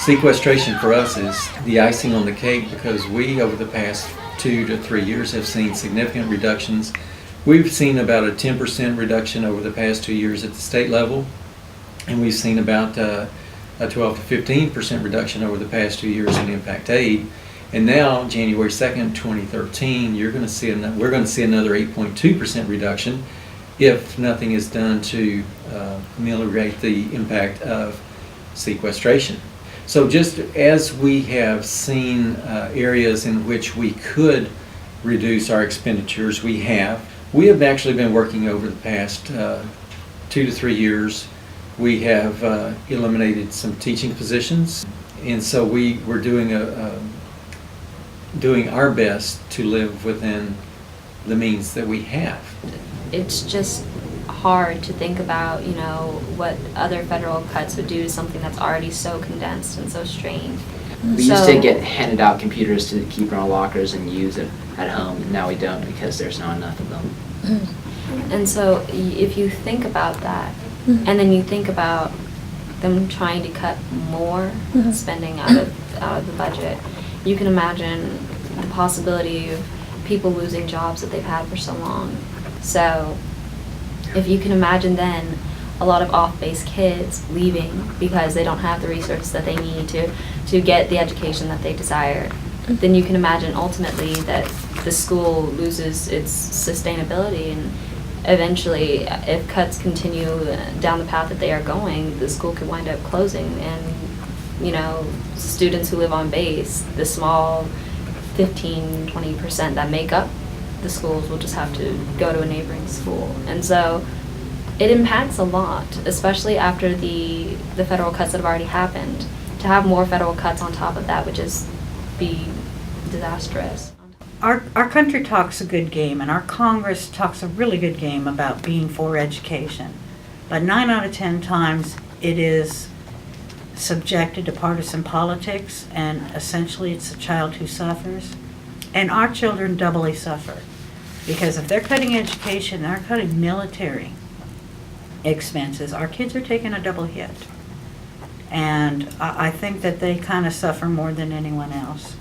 Sequestration for us is the icing on the cake because we, over the past 2 to 3 years, have seen significant reductions. We've seen about a 10% reduction over the past 2 years at the state level, and we've seen about a 12 to 15% reduction over the past 2 years in impact aid. And now, January 2nd, 2013, we're going to see another 8.2% reduction if nothing is done to ameliorate the impact of sequestration. So just as we have seen areas in which we could reduce our expenditures, we have actually been working over the past 2 to 3 years. We have eliminated some teaching positions, and so we're doing our best to live within the means that we have. It's just hard to think about, what other federal cuts would do to something that's already so condensed and so strained. We used to get handed out computers to keep in our lockers and use it at home, and now we don't because there's not enough of them. And so if you think about that, and then you think about them trying to cut more spending out of the budget, you can imagine the possibility of people losing jobs that they've had for so long. So if you can imagine then a lot of off-base kids leaving because they don't have the resources that they need to get the education that they desire, then you can imagine ultimately that the school loses its sustainability, and eventually if cuts continue down the path that they are going, the school could wind up closing, and students who live on base, the small 15-20% that make up the schools, will just have to go to a neighboring school. And so it impacts a lot, especially after the federal cuts that have already happened. To have more federal cuts on top of that would just be disastrous. Our country talks a good game, and our Congress talks a really good game about being for education. But 9 out of 10 times it is subjected to partisan politics, and essentially it's the child who suffers. And our children doubly suffer, because if they're cutting education, they're cutting military expenses. Our kids are taking a double hit. And I think that they kind of suffer more than anyone else.